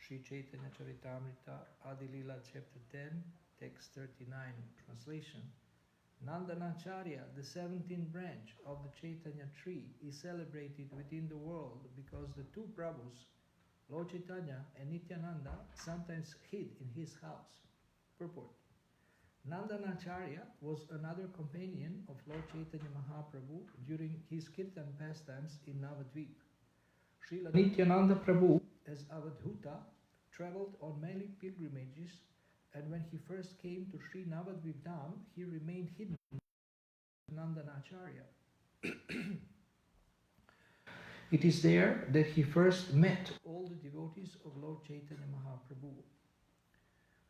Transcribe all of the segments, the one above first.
Sri Chaitanya Charitamrita, Adi Lila, chapter 10, text 39, translation. Nandanacharya, the 17th branch of the Chaitanya tree, is celebrated within the world because the two Prabhus, Lord Chaitanya and Nityananda, sometimes hid in his house. Purport. Nandanacharya was another companion of Lord Chaitanya Mahaprabhu during his kirtan pastimes in Navadvip. Srila Nityananda Prabhu, as Avadhuta, travelled on many pilgrimages, and when he first came to Sri Navadvip Dham, he remained hidden in Nandanacharya. It is there that he first met all the devotees of Lord Chaitanya Mahaprabhu.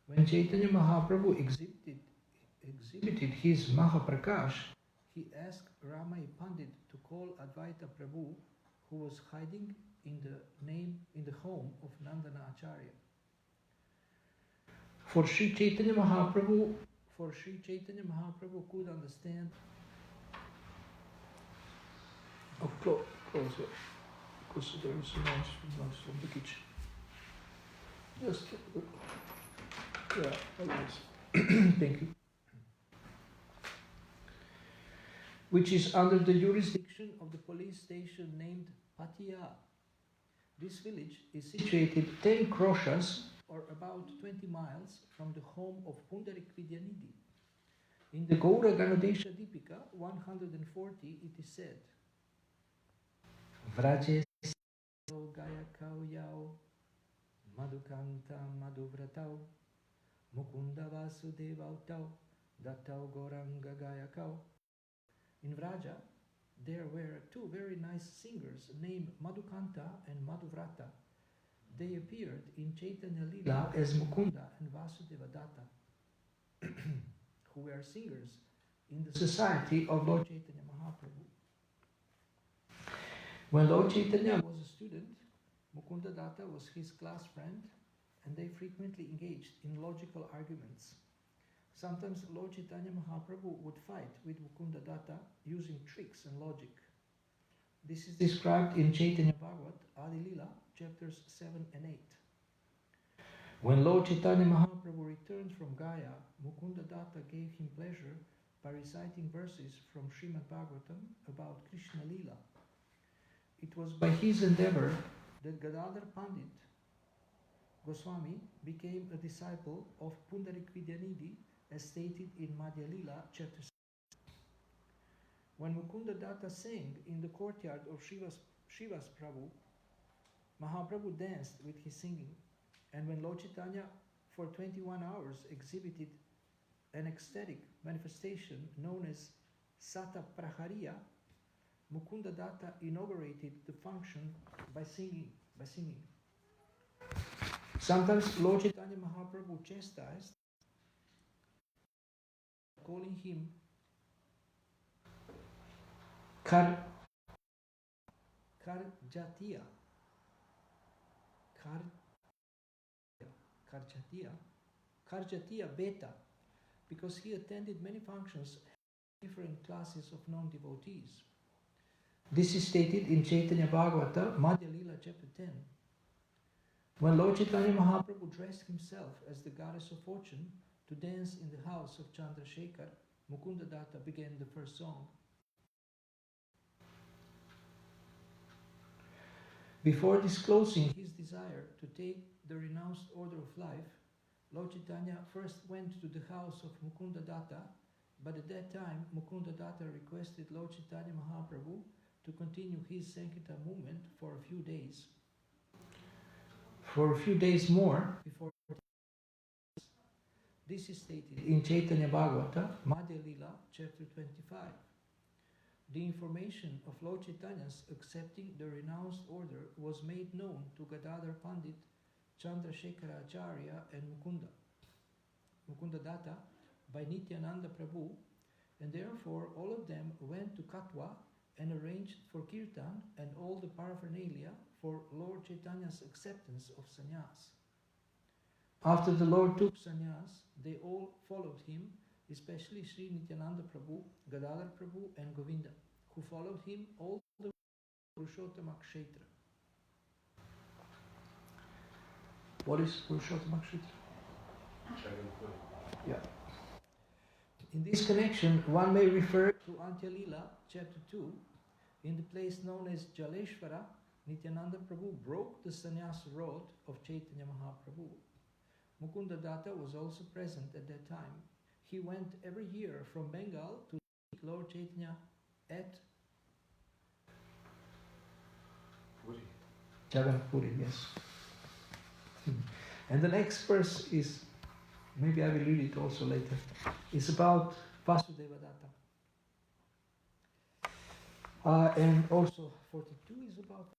When Chaitanya Mahaprabhu exhibited his Mahaprakash, he asked Ramai Pandit to call Advaita Prabhu, who was hiding in the home of Nandana Acharya. For Sri Chaitanya Mahaprabhu could understand. Oh, close it, because there is noise from the kitchen. Just always. Thank you. Which is under the jurisdiction of the police station named Patia. This village is situated 10 kroshas, or about 20 miles, from the home of Pundarik Vidyanidhi. In the Gaura Ganodesha Dipika 140 it is said, Vraje Gaya Kau Yao Madhukanta Madhuvratau Mukunda Vasudevau Tau Dattau Goranga Gaya Kau. In Vraja, there were two very nice singers named Madhukanta and Madhuvrata. They appeared in Chaitanya Lila as Mukunda and Vasudeva Datta, who were singers in the society of Lord Chaitanya Mahaprabhu. When Lord Chaitanya was a student, Mukunda Datta was his class friend, and they frequently engaged in logical arguments. Sometimes Lord Chaitanya Mahaprabhu would fight with Mukunda Datta using tricks and logic. This is described in Chaitanya Bhagavat, Adi Lila, chapters 7 and 8. When Lord Chaitanya Mahaprabhu returned from Gaya, Mukunda Datta gave him pleasure by reciting verses from Srimad Bhagavatam about Krishna Lila. It was by his endeavor that Gadadhar Pandit Goswami became a disciple of Pundarik Vidyanidhi, as stated in Madhya Lila, chapter 6. When Mukunda Datta sang in the courtyard of Shiva's Prabhu, Mahaprabhu danced with his singing, and when Lord Chaitanya for 21 hours exhibited an ecstatic manifestation known as Sata Prahariya, Mukunda Datta inaugurated the function by singing. Sometimes Lord Chaitanya Mahaprabhu chastised, calling him Karjatiya Beta, because he attended many functions in different classes of non-devotees. This is stated in Chaitanya Bhagavata, Madhya Lila, chapter 10. When Lord Chaitanya Mahaprabhu dressed himself as the goddess of fortune to dance in the house of Chandrasekhar, Mukunda Datta began the first song. Before disclosing his desire to take the renounced order of life, Lord Chaitanya first went to the house of Mukunda Datta, but at that time Mukunda Datta requested Lord Chaitanya Mahaprabhu to continue his Sankirtan movement for a few days. For a few days more before. This is stated in Chaitanya Bhagavata, Madhya Lila, chapter 25. The information of Lord Chaitanya's accepting the renounced order was made known to Gadadhar Pandit, Chandrasekhara Acharya and Mukunda Datta by Nityananda Prabhu, and therefore all of them went to Katwa and arranged for Kirtan and all the paraphernalia for Lord Chaitanya's acceptance of sannyas. After the Lord took sannyas, they all followed him, especially Sri Nityananda Prabhu, Gadadhar Prabhu and Govinda, who followed him all the way to Purushottama Kshetra. What is Purushottam Akshitra? Yeah. In this connection, one may refer to Antya Lila, chapter 2. In the place known as Jaleshwara, Nityananda Prabhu broke the sannyas rod of Chaitanya Mahaprabhu. Mukunda Datta was also present at that time. He went every year from Bengal to meet Lord Chaitanya at Jagannath Puri, yes. And the next verse is, maybe I will read it also later, it's about Vasudeva Datta. And also 42 is about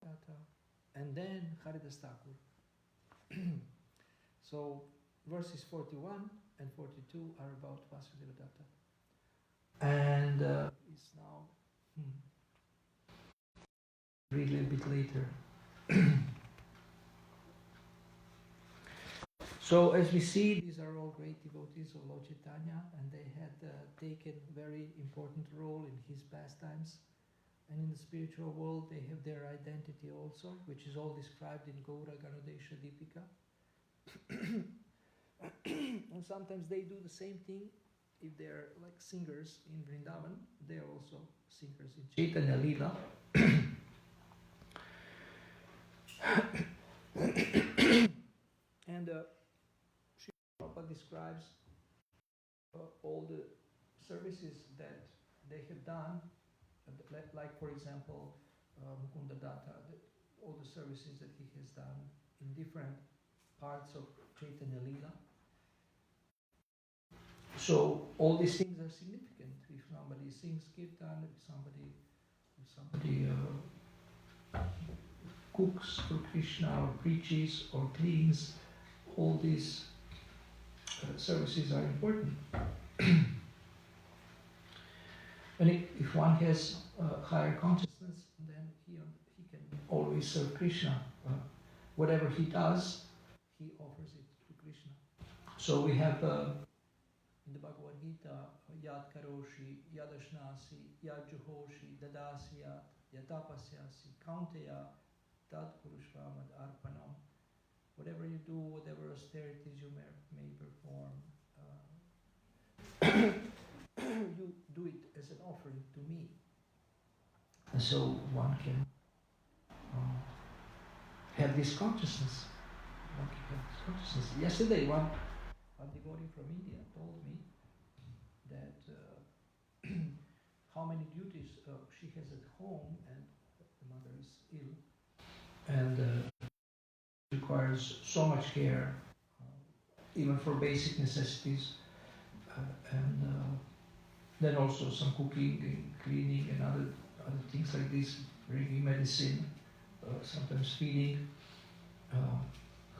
Datta, and then Haridas Thakur. So verses 41 and 42 are about Vasudeva Datta. And it's now, read a little bit later. So as we see, these are all great devotees of Lord Chaitanya, and they had taken very important role in his pastimes. And in the spiritual world, they have their identity also, which is all described in Gaura Ganodesha Deepika. And sometimes they do the same thing. If they're like singers in Vrindavan, they are also singers in Chaitanya Lila. And Srila Prabhupada describes all the services that they have done, like for example, Mukunda Datta, all the services that he has done in different parts of Chaitanya Lila. So all these things are significant. If somebody sings kirtan, if somebody cooks for Krishna or preaches or cleans, all these services are important. And if one has higher consciousness, then he can always serve Krishna. Whatever he does, he offers it to Krishna. So we have in the Bhagavad Gita, Yad Karoshi, Yadashnasi, Yad Juhoshi, Dadasyat, Yatapasyasi, Kaunteya, Tad Purushvamad Arpanam. Whatever you do, whatever austerities you may perform, you do it as an offering to me. And so one can have this consciousness. One can have this consciousness. Yesterday, one devotee from India told me that how many duties she has at home, and the mother is ill, and requires so much care, even for basic necessities, and then also some cooking and cleaning and other things like this, bringing medicine, sometimes feeding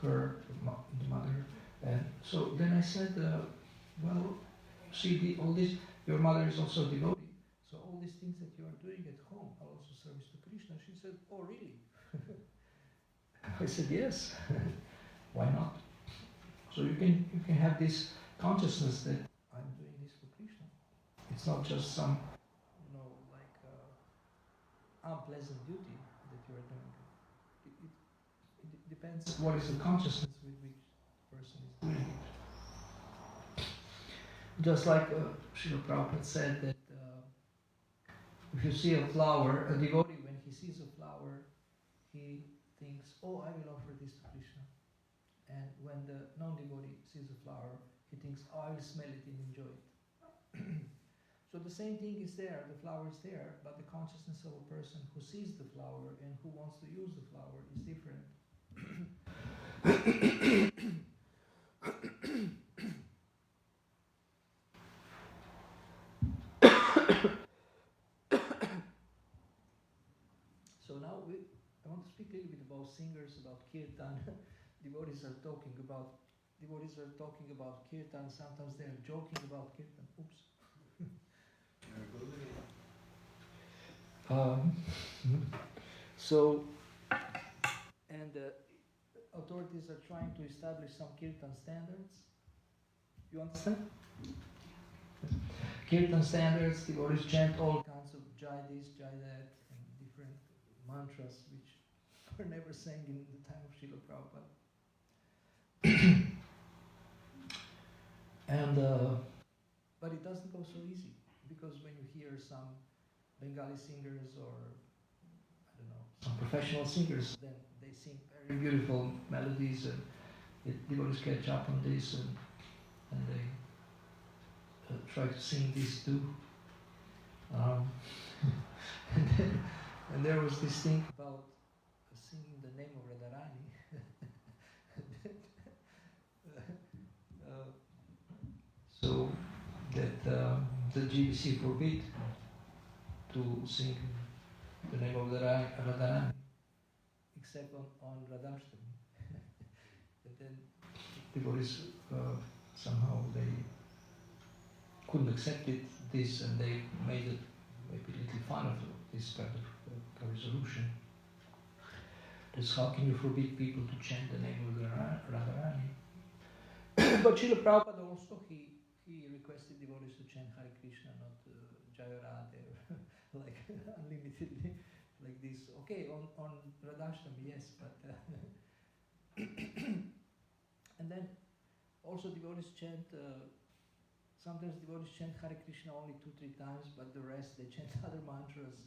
her, the mother. And so then I said, well, see, all this, your mother is also a devotee, so all these things that you are doing at home are also service to Krishna. She said, oh really? I said, yes. Why not? So you can have this consciousness that I'm doing this for Krishna. It's not just some, unpleasant duty that you are doing. It depends what is the consciousness with which the person is doing it. Just like Srila Prabhupada said that if you see a flower, a devotee, when he sees a flower, he thinks, oh, I will offer this to Krishna. And when the non-devotee sees a flower, he thinks, oh, I will smell it and enjoy it. So the same thing is there, the flower is there, but the consciousness of a person who sees the flower and who wants to use the flower is different. So now I want to speak a little bit about singers, about kirtan. Devotees are talking about kirtan. Sometimes they are joking about kirtan. Oops. So, and the authorities are trying to establish some kirtan standards. You understand? Kirtan standards, devotees chant all kinds of jai this, jai that, and different mantras which were never sang in the time of Srila Prabhupada. And but it doesn't go so easy, because when you hear some Bengali singers or I don't know, some professional singers, then they sing very beautiful melodies, and devotees catch up on this, and they try to sing this too. And there was this thing about singing the name of Radharani. So that the GBC forbid to sing the name of the Radharani, except on Radhashtami. But then devotees somehow they couldn't accept this, and they made it maybe a little fun of this kind of resolution. That's how can you forbid people to chant the name of the Radharani? But Srila Prabhupada also, he requested devotees to chant Hare Krishna, not Jaya Radhe, like unlimitedly, like this. Okay, on Radhashtami, yes, but and then also devotees chant. Sometimes devotees chant Hare Krishna only 2-3 times, but the rest they chant other mantras,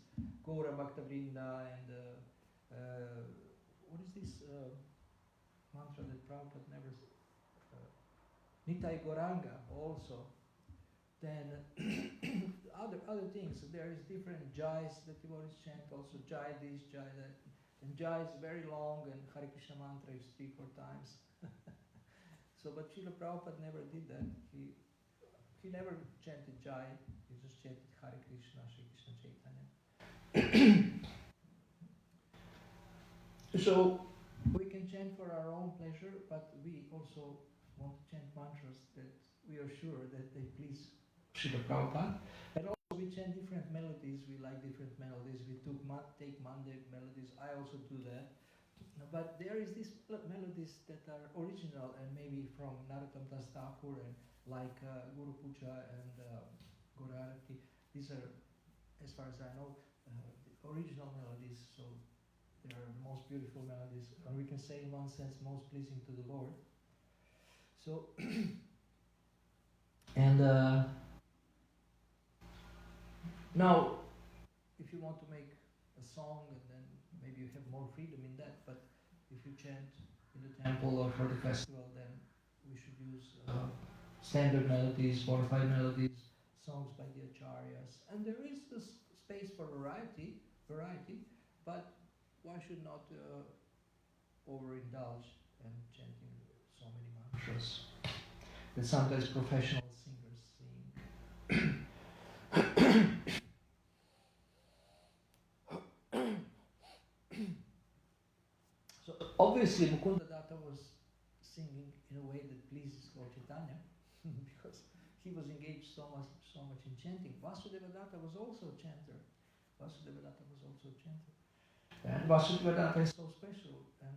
Gaura Bhakta Vrinda, and what is this mantra that Prabhupada never, Nitai Gauranga also. Then other things. There is different jais that devotees chant, also jai this, jai that. And jai is very long, and Hare Krishna mantra is 3-4 times. So, but Srila Prabhupada never did that. He never chanted jai, he just chanted Hare Krishna, Shri Krishna Chaitanya. So we can chant for our own pleasure, but we also want to chant mantras that we are sure that they please Srila Prabhupada. And also we chant different melodies, we like different melodies. We take Monday melodies, I also do that. But there is these melodies that are original and maybe from Narottam Das Thakur, and like Guru Puja and Guru Arati. These are, as far as I know, the original melodies, so they are the most beautiful melodies, and we can say in one sense most pleasing to the Lord. So, and now, if you want to make a song, and then maybe you have more freedom in that, but if you chant in the temple or for the festival, then we should use standard melodies, 4 or 5 melodies, songs by the acharyas. And there is this space for variety, but one should not overindulge in chanting so many mantras that sometimes professional singers sing. So obviously Mukunda Datta was singing in a way that pleases Lord Chaitanya because he was engaged so much in chanting. Vasudeva Datta was also a chanter. And Vasudeva Datta is so special, and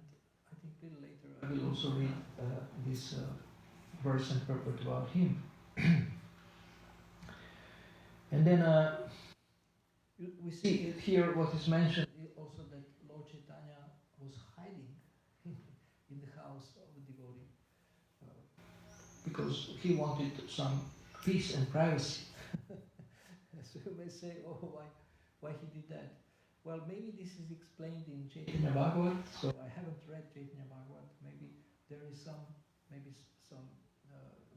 I think a little later I will also read this verse and purport about him. And then we see here what is mentioned also, that Lord Chaitanya was hiding in the house of a devotee because he wanted some peace and privacy. So you may say, oh, why he did that? Well, maybe this is explained in Chaitanya Bhagavat. So I haven't read Chaitanya Bhagavat. Maybe there is some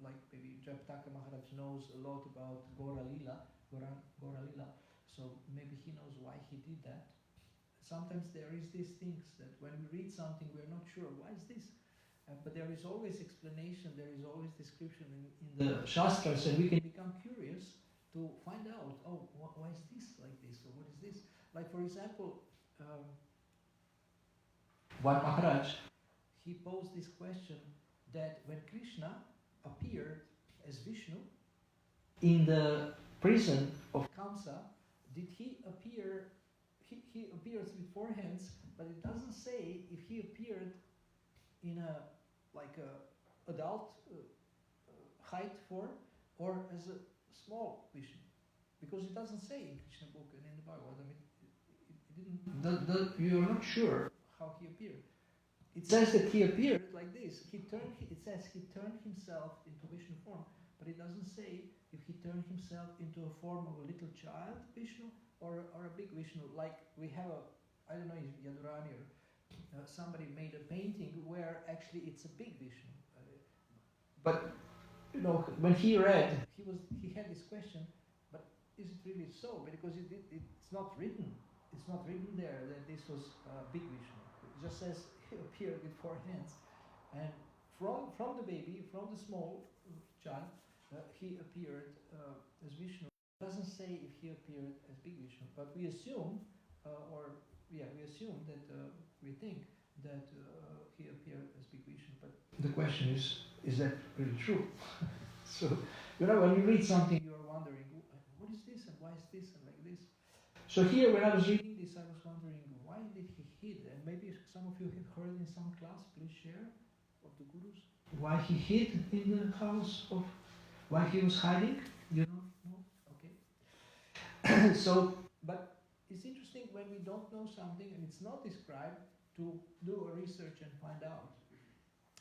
like maybe Japtaka Maharaj knows a lot about Gora Lila, so maybe he knows why he did that. Sometimes there is these things that when we read something we are not sure, why is this? But there is always explanation, there is always description in the Shastras, and we can become curious to find out, oh, why is this like this, or what is this? Like for example, one Maharaj, he posed this question that when Krishna appeared as Vishnu in the prison of Kamsa, did he appear, he appears with 4 hands, but it doesn't say if he appeared in a adult height form or as a small Vishnu, because it doesn't say in Krishna book and in the Bhagavad. I mean, you are not sure how he appeared. It says that he appeared like this. It says he turned himself into Vishnu form, but it doesn't say if he turned himself into a form of a little child Vishnu or a big Vishnu. Like we have I don't know if Yadurani or somebody made a painting where actually it's a big Vishnu. But when he read, he had this question, but is it really so? Because it's not written. It's not written there that this was big Vishnu. It just says he appeared with 4 hands, and from the baby, from the small child, he appeared as Vishnu. It doesn't say if he appeared as big Vishnu, but we assume, we think that he appeared as big Vishnu. But the question is that really true? So, when you read something, you are wondering, what is this and why is this and like this? So here, when I was reading this, I was wondering, why did he hid? And maybe some of you have heard in some class, please share, of the gurus. Why he hid in the house of, why he was hiding? You know? No? Okay. So, but it's interesting when we don't know something and it's not described to do a research and find out.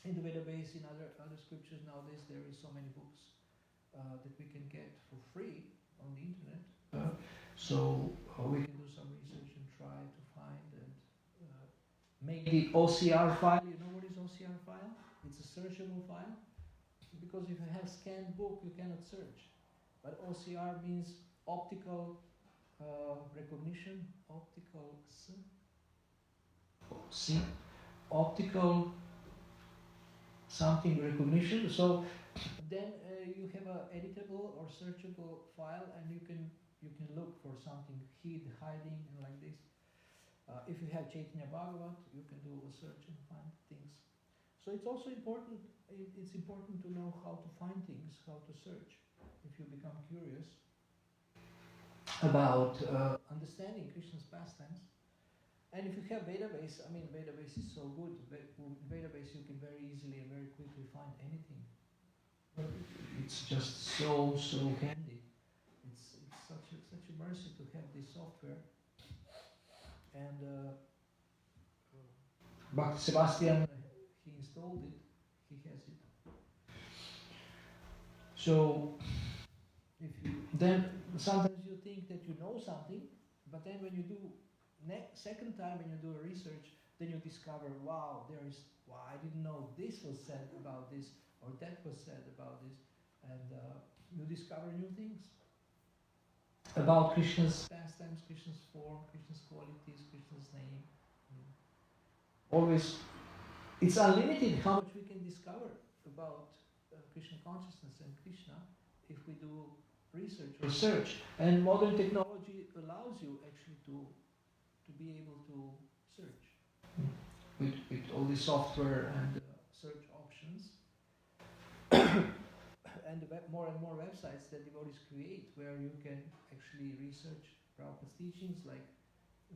In the Vedabase, in other scriptures nowadays, there is so many books that we can get for free on the internet. So we can do some research and try to find and make the OCR file. You know what is OCR file? It's a searchable file. Because if you have scanned book, you cannot search. But OCR means optical recognition, optical something recognition. So then you have a editable or searchable file, and you can look for something hiding and like this. If you have Chaitanya Bhagavat, you can do a search and find things. So it's also important. It's important to know how to find things, how to search. If you become curious about understanding Krishna's pastimes. And if you have Vedabase, Vedabase is so good. With Vedabase you can very easily and very quickly find anything. It's just so handy. It's such a mercy to have this software. And Bhakti Sebastian, he installed it. He has it. So then sometimes you think that you know something, but then when you do second time when you do a research, then you discover, I didn't know this was said about this, or that was said about this, and you discover new things about Krishna's pastimes, Krishna's form, Krishna's qualities, Krishna's name. Always, it's unlimited how much we can discover about Krishna consciousness and Krishna if we do research. And modern technology allows you actually to be able to search with all the software and search options. And more and more websites that devotees create where you can actually research Prabhupada's teachings, like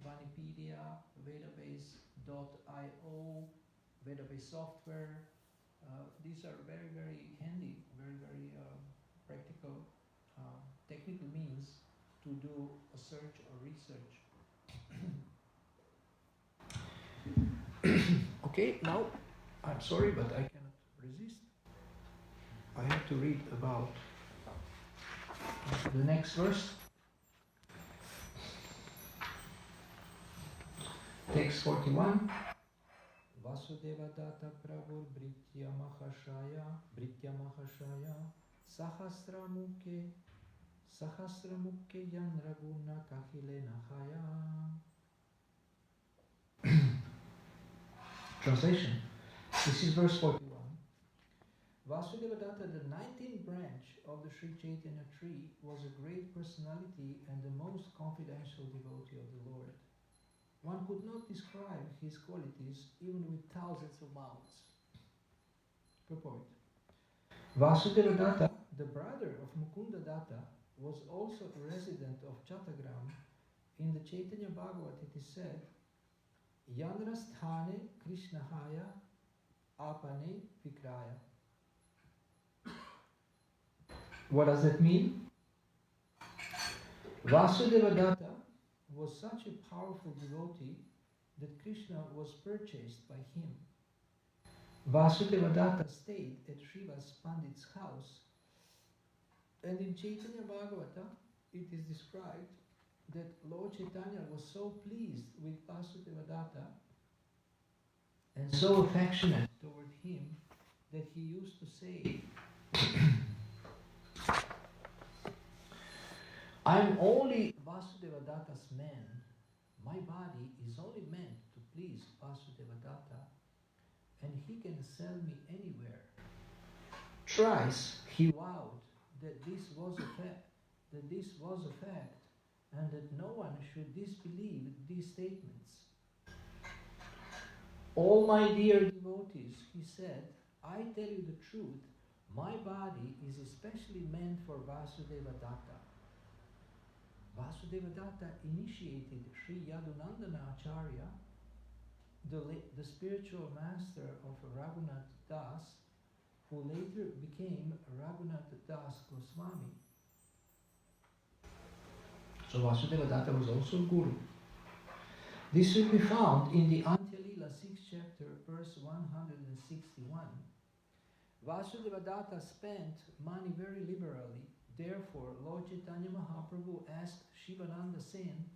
Vanipedia, Vedabase.io, Vedabase software. These are very, very handy, very, very practical, technical means to do a search or research. Okay, now, I'm sorry, but I cannot resist. I have to read about the next verse. Text 41. Vasudeva Data Prabhu Britya Mahashaya Sahasramuke Yan Raguna Kahile Nahaya. Translation. This is verse 41. Vasudeva Datta, the 19th branch of the Sri Chaitanya tree, was a great personality and the most confidential devotee of the Lord. One could not describe his qualities even with thousands of mouths. Purport. Vasudeva Datta, the brother of Mukunda Datta, was also a resident of Chattagram. In the Chaitanya Bhagavat it is said, Yanrasthane Krishnahaya Apane Vikraya. What does that mean? Vasudeva Datta was such a powerful devotee that Krishna was purchased by him. Vasudeva Datta stayed at Srivas Pandit's house And in Chaitanya Bhagavata, it is described that Lord Chaitanya was so pleased with Vasudeva Datta and so affectionate toward him that he used to say, I'm only Vasudeva Datta's man. My body is only meant to please Vasudeva Datta, and he can sell me anywhere. Thrice he vowed that this was a fact, and that no one should disbelieve these statements. All my dear devotees, he said, I tell you the truth, my body is especially meant for Vasudeva Datta. Vasudeva Datta initiated Sri Yadunandana Acharya, the spiritual master of Raghunath Das, who later became Raghunath Das Goswami. So Vasudeva Datta was also Guru. This will be found in the Antya-lila 6th chapter, verse 161. Vasudeva Datta spent money very liberally. Therefore, Lord Chaitanya Mahaprabhu asked Shivananda Sen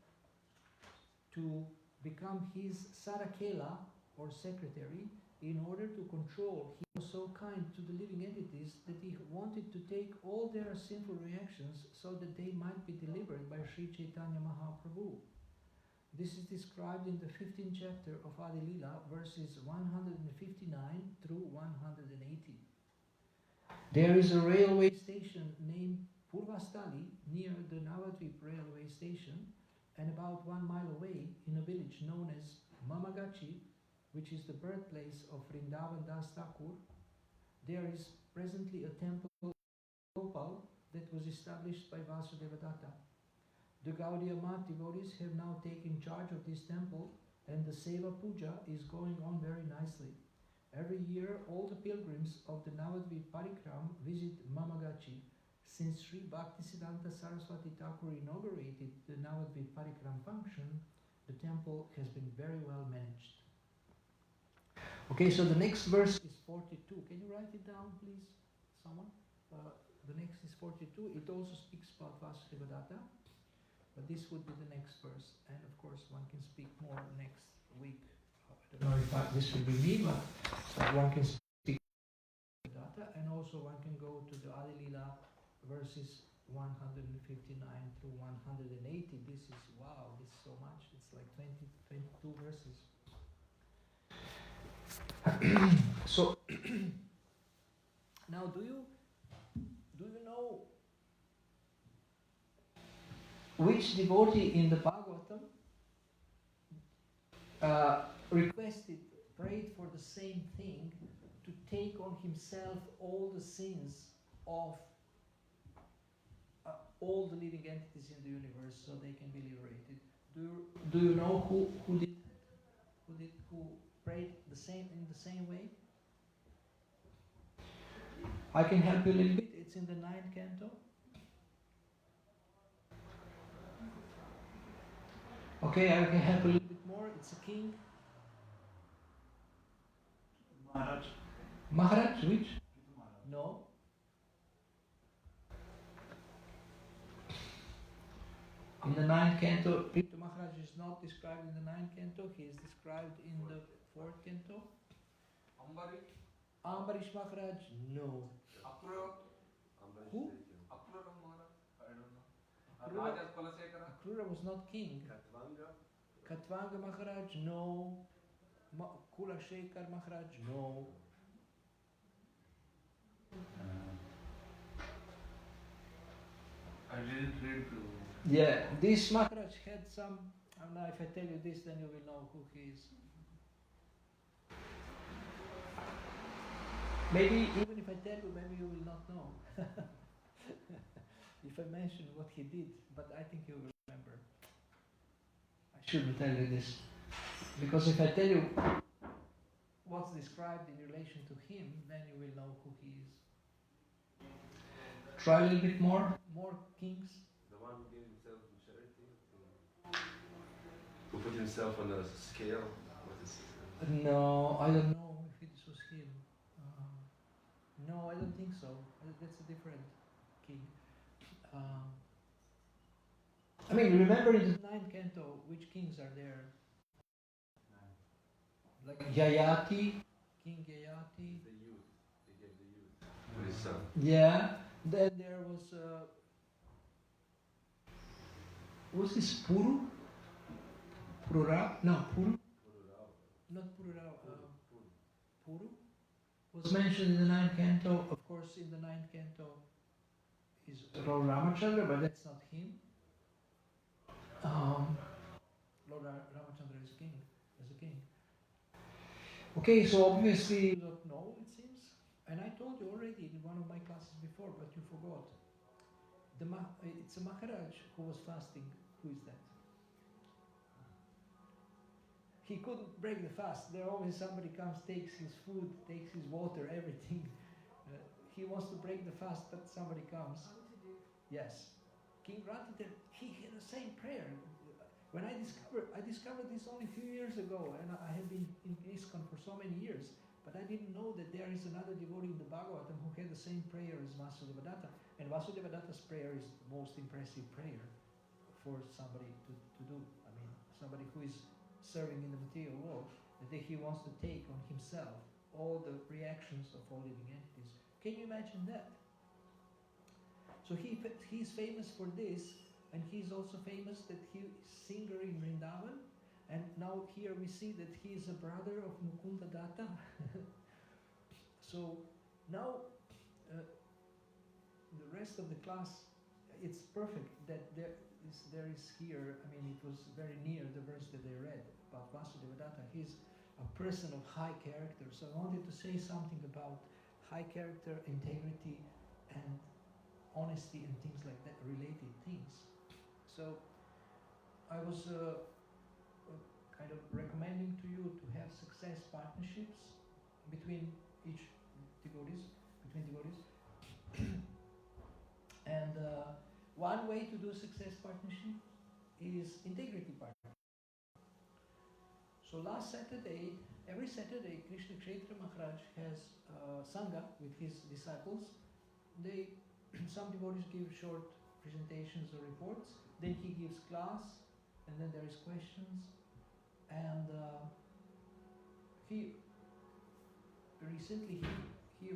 to become his Sarakela, or secretary, in order to control. He was so kind to the living entities that he wanted to take all their sinful reactions so that they might be delivered by Sri Chaitanya Mahaprabhu. This is described in the 15th chapter of Adi Lila, verses 159 through 180. There is a railway station named Purvastali near the Navadvip railway station, and about 1 mile away in a village known as Mamagachi, which is the birthplace of Vrindavan Das Thakur, there is presently a temple Gopal that was established by Vasudeva Datta. The Gaudiya Math devotees have now taken charge of this temple, and the Seva Puja is going on very nicely. Every year, all the pilgrims of the Navadvip Parikram visit Mamagachi. Since Sri Bhaktisiddhanta Saraswati Thakur inaugurated the Navadvip Parikram function, the temple has been very well managed. Okay, so the next verse is 42. Can you write it down, please, someone? The next is 42. It also speaks about Vasudeva Datta, but this would be the next verse. And of course, one can speak more next week. I don't know if this will be me, but one can speak Datta, and also one can go to the Adi Lila verses 159 through 180. This is, wow, this is so much. It's like 22 verses. So now, do you know which devotee in the Bhagavatam prayed for the same thing, to take on himself all the sins of all the living entities in the universe, so they can be liberated? Do you know who prayed the same in the same way? I can help you a little bit. It's in the 9th canto. Okay, I can help a little bit more. It's a king. Maharaj. Maharaj, which? No. In the 9th canto, Prithu Maharaj is not described in the 9th canto. He is described in the 4th canto. Ambarish Maharaj, no. Who? Akrura was not king. Katvanga Maharaj, no. Kula Shekhar Maharaj, no. I didn't read through. Yeah, this Maharaj had some. I don't know, if I tell you this, then you will know who he is. Maybe even if I tell you, maybe you will not know. If I mention what he did, but I think you will remember. I shouldn't tell you this, because if I tell you what's described in relation to him, then you will know who he is. Try a little bit more kings. The one who gave himself in charity, who put himself on a scale. What is it? No, I don't know if this was him. No, I don't think so. That's a different king. I mean, remember in the ninth canto, which kings are there? Like Yayati, King Yayati. The youth. They gave the youth. To his son. Yeah. Then there was this Puru? Purura? No, Puru? Not Purura. Puru was mentioned in the ninth canto. Of course, in the ninth canto is Lord Ramachandra, but that's not him. Lord Ramachandra is king, as a king. Okay, so obviously you don't know, it seems. And I told you already in one of my classes before, but you forgot. It's a Maharaj who was fasting. Who is that? He couldn't break the fast. There always somebody comes, takes his food, takes his water, everything. He wants to break the fast, but somebody comes. Yes. King Rathadev, he had the same prayer. When I discovered this only a few years ago, and I have been in ISKCON for so many years, but I didn't know that there is another devotee in the Bhagavatam who had the same prayer as Vasudevadatta. And Vasudevadatta's prayer is the most impressive prayer for somebody to do. I mean, somebody who is serving in the material world, that he wants to take on himself all the reactions of all living entities. Can you imagine that? So he's famous for this, and he's also famous that he's singer in Vrindavan, and now here we see that he is a brother of Mukunda Datta. So now the rest of the class, it's perfect that there is here, I mean, it was very near the verse that they read about Vasudevadatta. He's a person of high character, so I wanted to say something about high character, integrity, and honesty and things like that, related things. So I was kind of recommending to you to have success partnerships between devotees. And one way to do success partnership is integrity partnership. So last Saturday, every Saturday, Krishna Kshetra Maharaj has Sangha with his disciples. Some devotees give short presentations or reports, then he gives class, and then there is questions. And he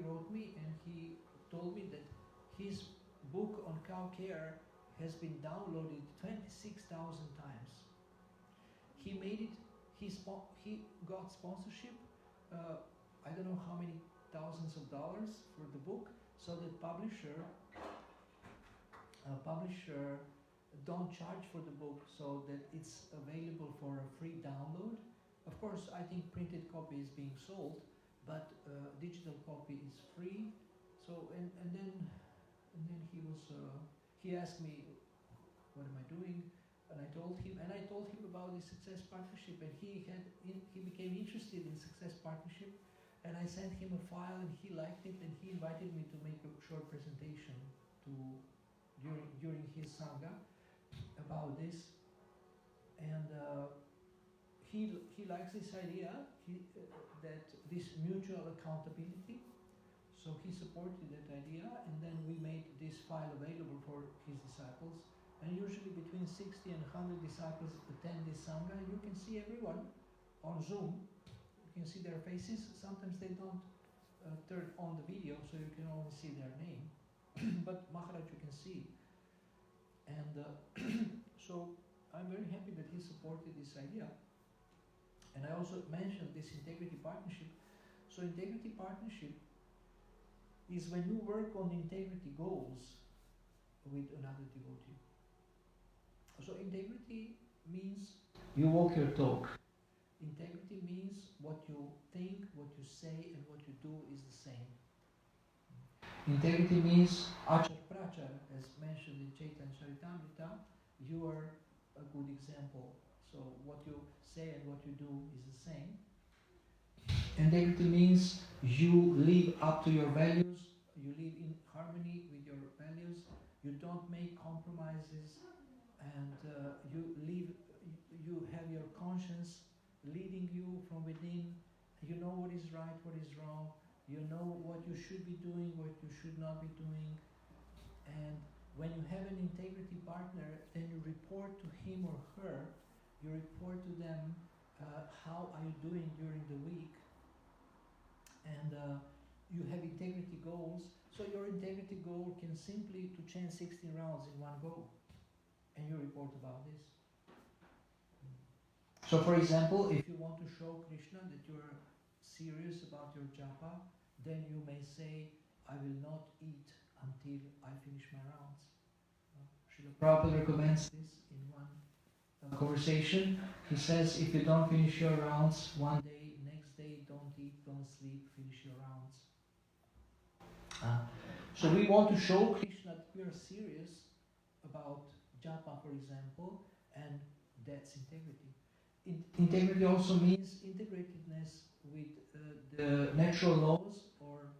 wrote me, and he told me that his book on cow care has been downloaded 26,000 times. He made it, he got sponsorship, I don't know how many thousands of dollars for the book, so that publisher don't charge for the book, so that it's available for a free download. Of course, I think printed copy is being sold, but digital copy is free. So and then he asked me, what am I doing? And I told him about the success partnership, and he became interested in success partnership. And I sent him a file, and he liked it, and he invited me to make a short presentation during his sangha about this. And he likes this idea that this mutual accountability. So he supported that idea, and then we made this file available for his disciples. And usually between 60 and 100 disciples attend this sangha. You can see everyone on Zoom. You can see their faces. Sometimes they don't turn on the video, so you can only see their name. But Maharaj you can see. And so I'm very happy that he supported this idea. And I also mentioned this integrity partnership. So integrity partnership is when you work on integrity goals with another devotee. So integrity means you walk your talk. Integrity means what you think, what you say, and what you do is the same. Integrity means achar prachar, as mentioned in Chaitanya Charitamrita. You are a good example. So what you say and what you do is the same. Integrity means you live up to your values, you live in harmony with your values, you don't make compromises, and you have your conscience leading you from within. You know what is right, what is wrong, you know what you should be doing, what you should not be doing, and when you have an integrity partner, then you report to him or her, you report to them how are you doing during the week, and you have integrity goals. So your integrity goal can simply to chant 16 rounds in one go, and you report about this. So for example, if you want to show Krishna that you are serious about your japa, then you may say, I will not eat until I finish my rounds. Srila Prabhupada recommends this in one conversation. He says, if you don't finish your rounds one day, next day, don't eat, don't sleep, finish your rounds. So we want to show Krishna that we are serious about japa, for example, and that's integrity. Integrity also means integratedness with the natural laws or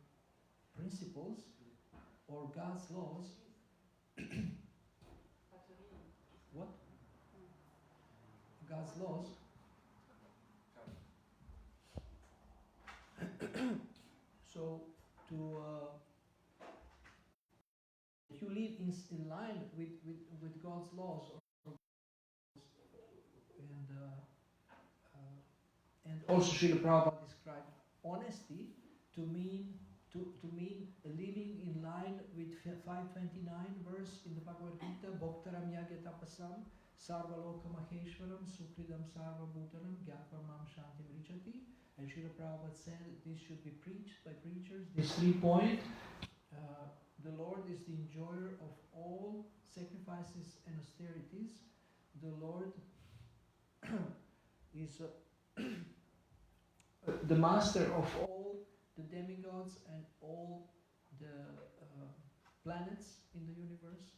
principles or God's laws. What? God's laws. So if you live in line with God's laws, and also Srila Prabhupada described honesty to mean living in line with 529 verse in the Bhagavad Gita, Bhaktaram Yagyatapasam Sarvaloka Maheshwaram Sukridam Sarvabhutanam Gyatvarmam Shantim Richati. And Srila Prabhupada said this should be preached by preachers. This 3 point, the Lord is the enjoyer of all sacrifices and austerities. The Lord is the master of all the demigods and all the planets in the universe.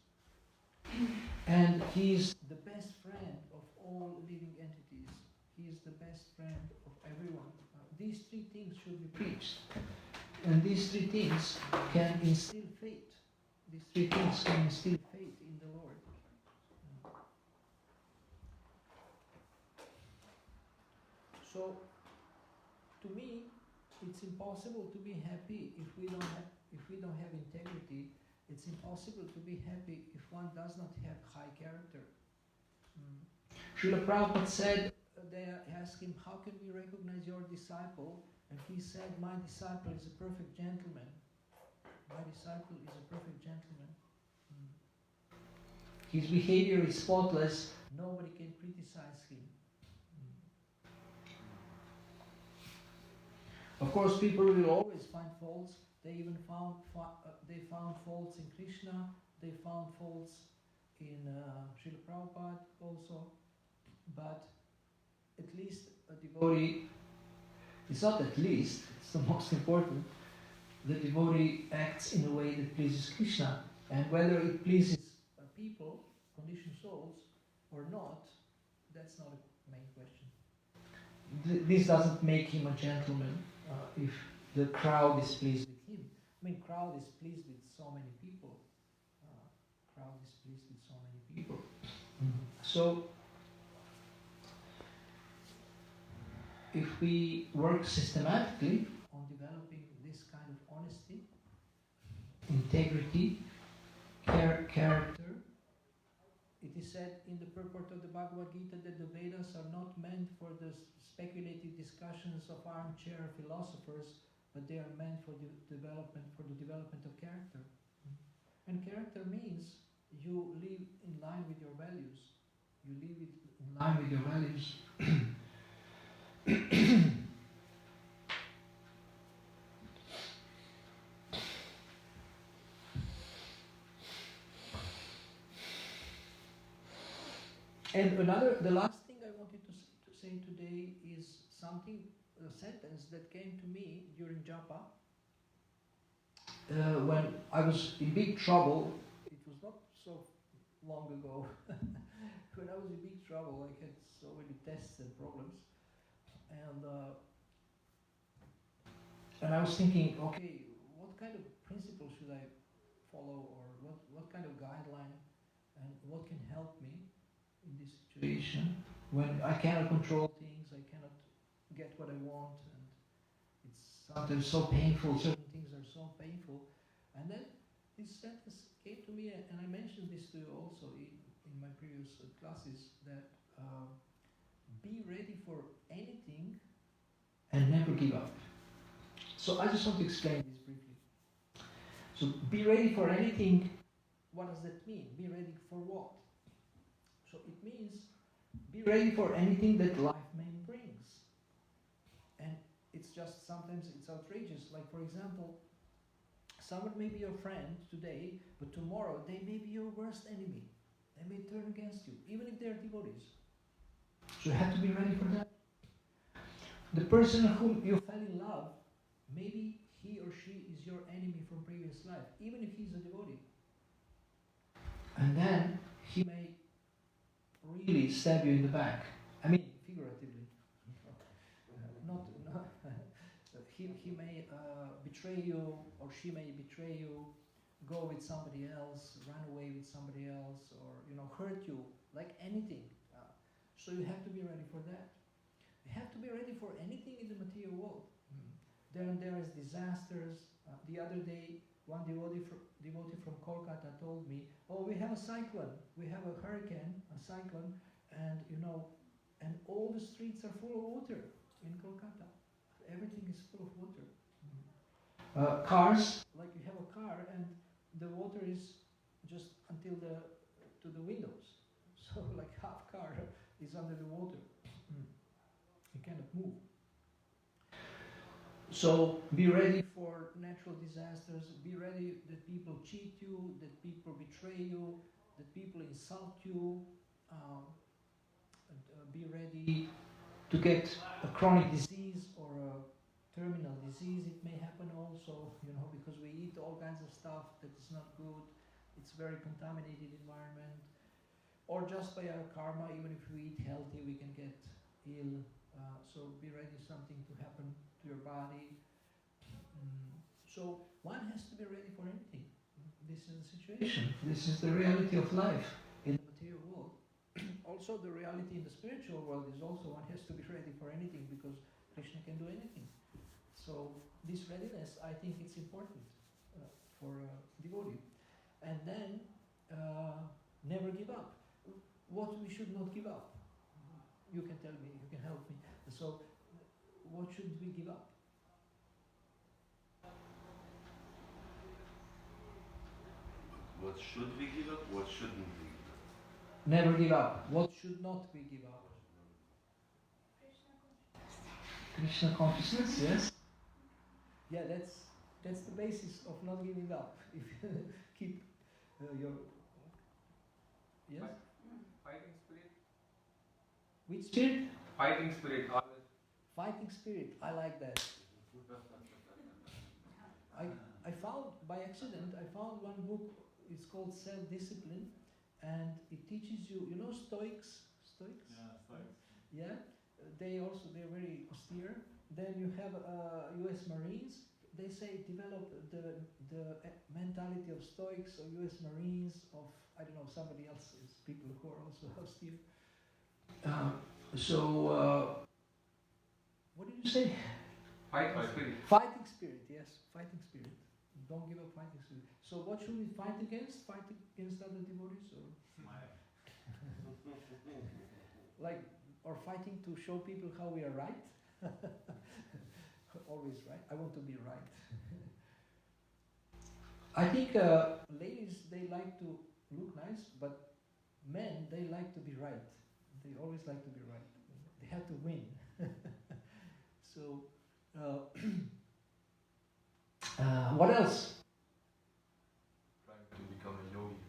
And he is the best friend of all living entities. He is the best friend of everyone. These 3 things should be preached. And these 3 things can instill faith. These 3 things can instill faith in the Lord. So, to me, it's impossible to be happy if we don't have integrity. It's impossible to be happy if one does not have high character. Srila Prabhupada said, they asked him, how can we recognize your disciple? And he said, my disciple is a perfect gentleman. My disciple is a perfect gentleman. His behavior is spotless. Nobody can criticize him. Of course, people will always find faults. They even found faults in Krishna. They found faults in Srila Prabhupada also. But at least a devotee, it's not at least, it's the most important, the devotee acts in a way that pleases Krishna. And whether it pleases people, conditioned souls, or not, that's not a main question. This doesn't make him a gentleman if the crowd is pleased with him. I mean, crowd is pleased with so many people. So, if we work systematically on developing this kind of honesty, integrity, character, it is said in the purport of the Bhagavad Gita that the Vedas are not meant for the speculative discussions of armchair philosophers, but they are meant for the development of character. And character means you live in line with your values. You live in line with your values. And the last thing I wanted to say today is a sentence that came to me during japa. When I was in big trouble, it was not so long ago. When I was in big trouble, I had so many tests and problems. And I was thinking, okay, what kind of principle should I follow, or what kind of guideline, and what can help me in this situation when I cannot control things, I cannot get what I want, and it's sometimes so painful, certain things are so painful. And then this sentence came to me, and I mentioned this to you also in my previous classes, that be ready for anything and never give up. So I just want to explain this briefly. So be ready for anything, what does that mean? Be ready for what? So it means be ready for anything that life may brings. And it's just sometimes it's outrageous. Like for example, someone may be your friend today, but tomorrow they may be your worst enemy. They may turn against you, even if they're devotees. So you have to be ready for that. The person whom you fell in love, maybe he or she is your enemy from previous life, even if he's a devotee. And then he may really stab you in the back. I mean, figuratively. He may betray you, or she may betray you, go with somebody else, run away with somebody else, or hurt you, like anything. So you have to be ready for that. You have to be ready for anything in the material world. Then there is disasters. The other day, one devotee from Kolkata told me, "Oh, we have a cyclone. We have a hurricane, a cyclone, and and all the streets are full of water in Kolkata. Everything is full of water. Cars, like you have a car, and the water is just until to the windows. So like half car is under the water. You cannot move. So be ready for natural disasters. Be ready that people cheat you, that people betray you, that people insult you. Be ready to get a chronic disease or a terminal disease. It may happen also, because we eat all kinds of stuff that is not good. It's very contaminated environment. Or just by our karma, even if we eat healthy, we can get ill. So be ready something to happen to your body. So one has to be ready for anything. This is the situation. This is the reality of life in the material world. Also the reality in the spiritual world is also one has to be ready for anything, because Krishna can do anything. So this readiness, I think it's important for a devotee. And then never give up. What we should not give up? You can tell me, you can help me. So what should we give up? What should we give up? What shouldn't we give up? Never give up. What should not we give up? Krishna consciousness, yes. Yeah, that's the basis of not giving up. If you keep your yes. Fighting spirit. Which spirit? Fighting spirit. Always. Fighting spirit. I like that. I found by accident. I found one book. It's called Self-Discipline, and it teaches you. Stoics. Stoics. Yeah, Stoics. Yeah. They're very austere. Then you have U.S. Marines. They say develop the mentality of Stoics or U.S. Marines, of I don't know, somebody else's people who are also austere. What did you say? Fighting spirit. Fighting spirit, yes, fighting spirit. Don't give up fighting spirit. So what should we fight against? Fight against other devotees, or or fighting to show people how we are right? Always right. I want to be right. I think ladies, they like to look nice, but men, they like to be right. They always like to be right. They have to win. So, what else? Trying to become a yogi.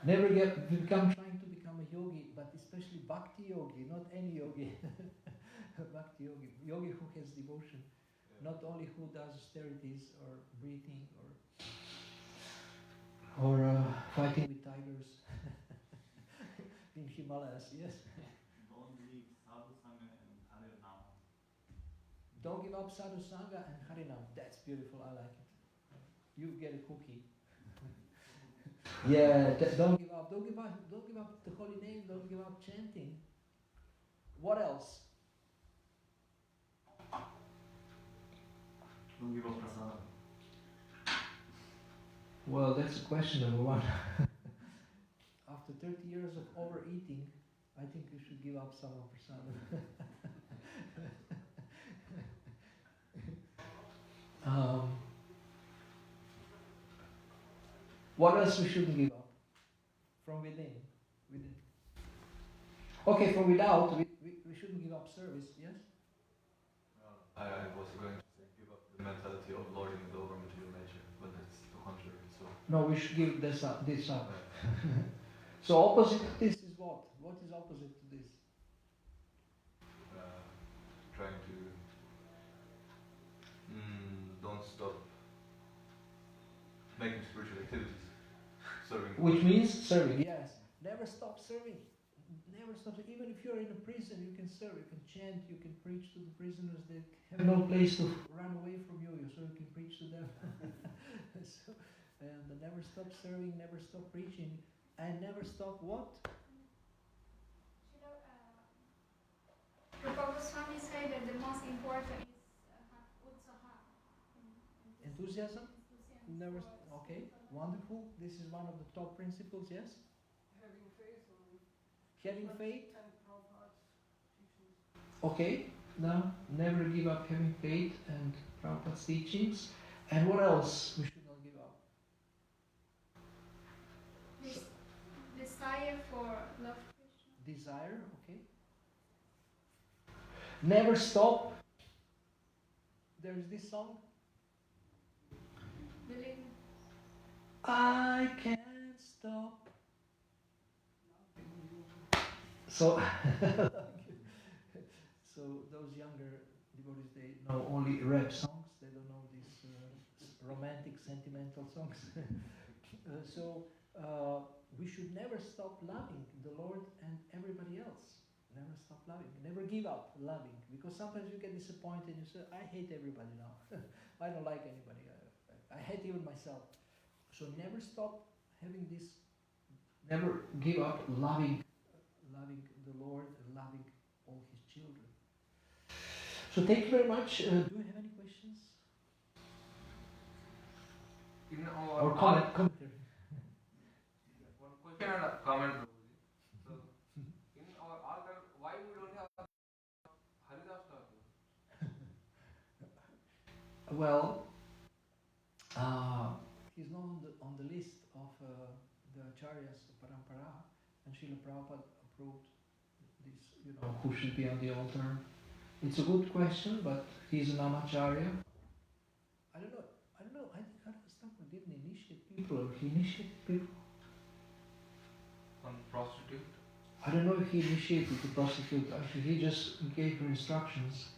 Never become trying to become a yogi, but especially bhakti yogi, not any yogi. Bhakti yogi, yogi who has devotion, not only who does austerities or breathing or fighting with tigers in Himalayas. Yes. Don't leave sadhu sangha and harinam. Don't give up sadhu sangha and harinam. That's beautiful. I like it. You get a cookie. Yeah. Don't give up. Don't give up. Don't give up the holy name. Don't give up chanting. What else? Don't give up prasada. Well, that's question number one. After 30 years of overeating, I think you should give up some of prasadam. What else we shouldn't give up? From within. Okay, from without, we shouldn't give up service, yes? I was going to say give up the mentality of lording it over material nature, but it's the contrary. So No, we should give this up. So opposite to this is what? What is opposite to this? trying to don't stop making spiritual activities, serving. Which means serving, yes. Never stop serving. Never stop. Even if you're in a prison, you can serve. You can chant. You can preach to the prisoners. They have no place to run away from you, so you can preach to them. And never stop serving. Never stop preaching, and never stop what? Prabhupada Swami said that the most important is utsaha. Enthusiasm. Never. Okay. Wonderful. This is one of the top principles. Yes. Having faith on Having faith. and Prabhupada's teachings. Okay. Now, never give up having faith and Prabhupada's teachings. And what else we should not give up? Desire for love Krishna. Desire. Okay. Never stop. There is this song. Believe. I can't stop. So, so those younger devotees, they know only rap songs. They don't know these romantic, sentimental songs. We should never stop loving the Lord and everybody else. Never stop loving. Never give up loving. Because sometimes you get disappointed and you say, I hate everybody now. I don't like anybody. I hate even myself. So never stop having this, never give up loving the Lord and loving all His children. So thank you very much. Do you have any questions? In Or our commentary? one question and a comment. So, in our altar, why we don't have Haridas Thakur? Well, he's not on the list of the Acharyas of Parampara, and Srila Prabhupada approved this, who should be on the altar. It's a good question, but he's an Namacharya. I don't know. I think Haridas Thakur didn't initiate people, or he initiated people. On prostitute? I don't know if he initiated the prostitute. Actually, he just gave her instructions.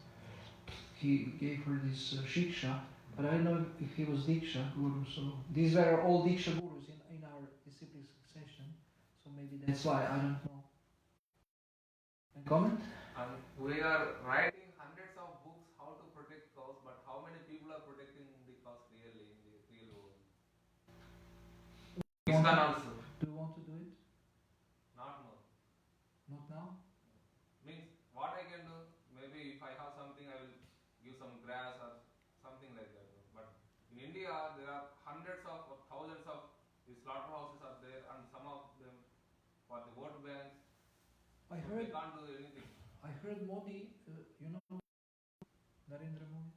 He gave her this shiksha, but I don't know if he was Diksha Guru. So these were all Diksha Gurus in our disciplic succession. So maybe that's why, I don't know. Any comment? And we are writing hundreds of books how to protect cows, but how many people are protecting the cows really in the real world? ISKCON also. Do you want to do it? Not more. Not now? Means what I can do, maybe if I have something, I will give some grass or something like that. But in India, there are hundreds of or thousands of these slaughterhouses are there, and some of them for the vote banks. I So we heard can't do anything. Modi, Narendra Modi,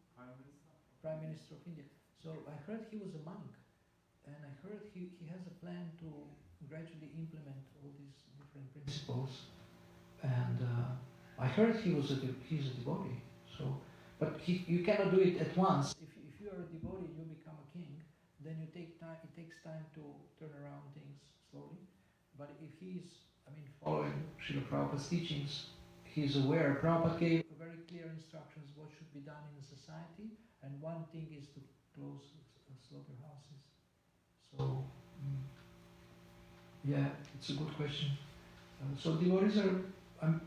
Prime Minister of India. So I heard he was a monk, and I heard he has a plan to gradually implement all these different principles. And I heard he's a devotee. So, but you cannot do it at once. If you are a devotee and you become a king, then you take time. It takes time to turn around things slowly. But if he's, following Srila Prabhupada's teachings, he's aware. Prabhupada gave very clear instructions what should be done in a society, and one thing is to close slaughterhouses. So, yeah, it's a good question. So devotees are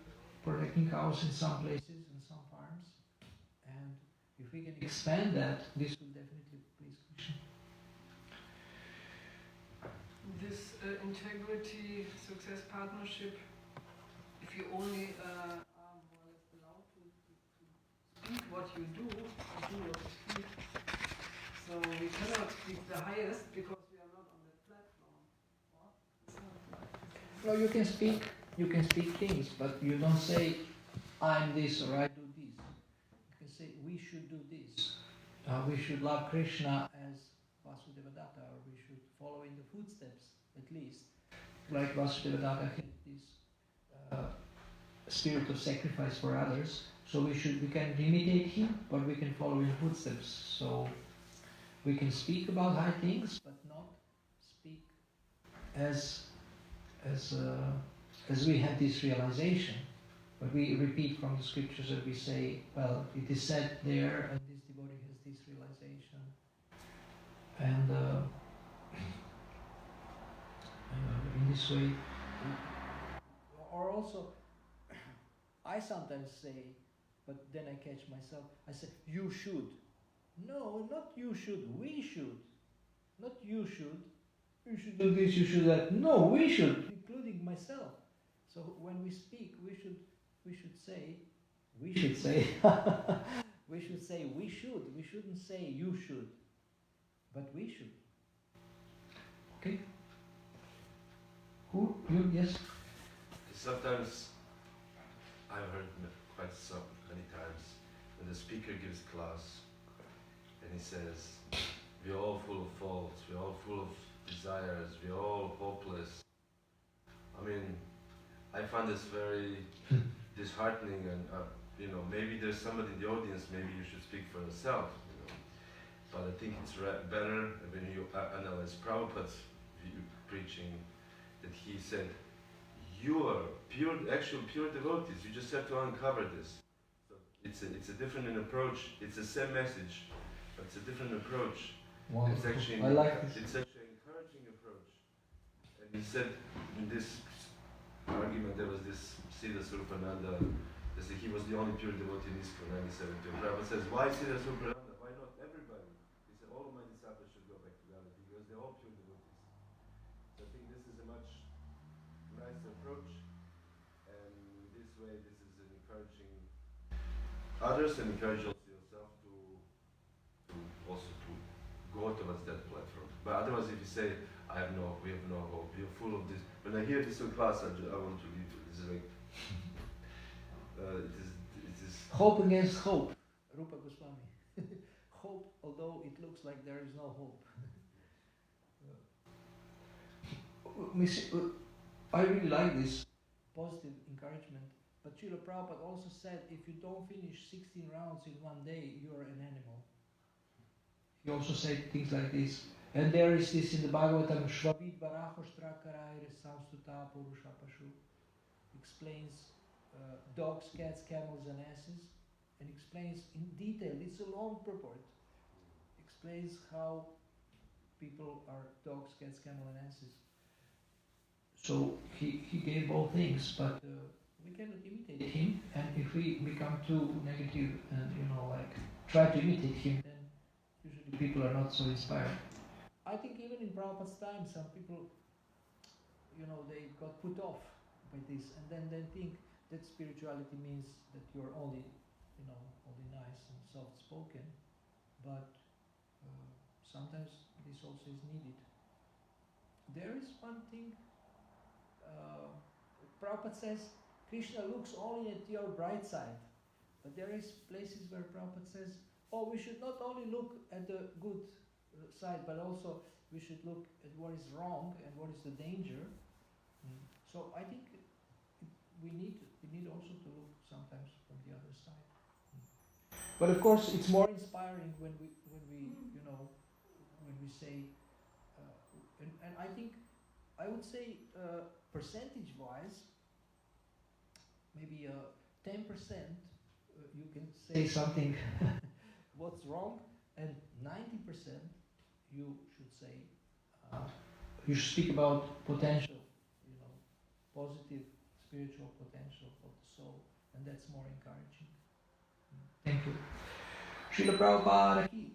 protecting cows in some places, in some farms, and if we can expand that, this will definitely please Krishna. This integrity, success partnership, if you only are more or less allowed to speak what you do what you speak. So we cannot speak the highest because we are not No, you can speak things, but you don't say, I'm this or I do this. You can say, we should do this. We should love Krishna as Vasudevadatta, or we should follow in the footsteps, at least. Like Vasudevadatta had this spirit of sacrifice for others. So we can imitate him, but we can follow in footsteps. So we can speak about high things, but not speak as we have this realization. But we repeat from the scriptures that we say, well, it is said there, and this devotee has this realization. And in this way, or also, I sometimes say, but then I catch myself, I say, you should. No, not you should, we should. Not you should. You should do this, you should that. No, we should, including myself. So when we speak, we should say, we should say, we should. We shouldn't say you should, but we should. Okay? Who? You? Yes? Sometimes I've heard quite so many times when the speaker gives class and he says, we're all full of faults, we're all full of desires, we're all hopeless. I mean, I find this very disheartening, and maybe there's somebody in the audience, maybe you should speak for yourself, But I think it's better when you analyze Prabhupada's preaching, that he said, you are pure devotees, you just have to uncover this. So it's a different approach, it's the same message, but it's a different approach. Wonderful. It's actually I like this. It's actually an encouraging approach. And he said in this argument there was this Siddha Swarupananda, they said he was the only pure devotee in ISKCON 97. Prabhupada says, why Siddha Swarupananda? Why not everybody? He said all of my disciples should go back to Gada because they're all pure devotees. So I think this is a much nicer approach, and this way this is an encouraging others and encourage also yourself to also to go towards that platform. But otherwise, if you say, we have no hope, we are full of this. When I hear this in class, I want to leave. This is like, it is. Hope against hope, Rupa Goswami. Hope, although it looks like there is no hope. I really like this positive encouragement. But Srila Prabhupada also said, if you don't finish 16 rounds in one day, you are an animal. He also said things like this. And there is this in the Bhagavatam, Shvabit Barahoshtra Karaire Samstuta Purusha Pashu. Explains dogs, cats, camels and asses. And explains in detail, it's a long purport. Explains how people are dogs, cats, camel and asses. So he gave both things, but we cannot imitate him, and if we become too negative and try to imitate him, then usually people are not so inspired. I think even in Prabhupada's time, some people, they got put off by this, and then they think that spirituality means that you're only, only nice and soft-spoken, but sometimes this also is needed. There is one thing, Prabhupada says, Krishna looks only at your bright side, but there is places where Prabhupada says, we should not only look at the good side, but also we should look at what is wrong and what is the danger. So I think we need also to look sometimes from the other side. But of course, it's more inspiring when we say, and I think I would say percentage-wise, maybe 10% you can say something what's wrong, and 90% you should say, you should speak about potential, positive spiritual potential of the soul, and that's more encouraging. Thank you. Srila Prabhupada ki.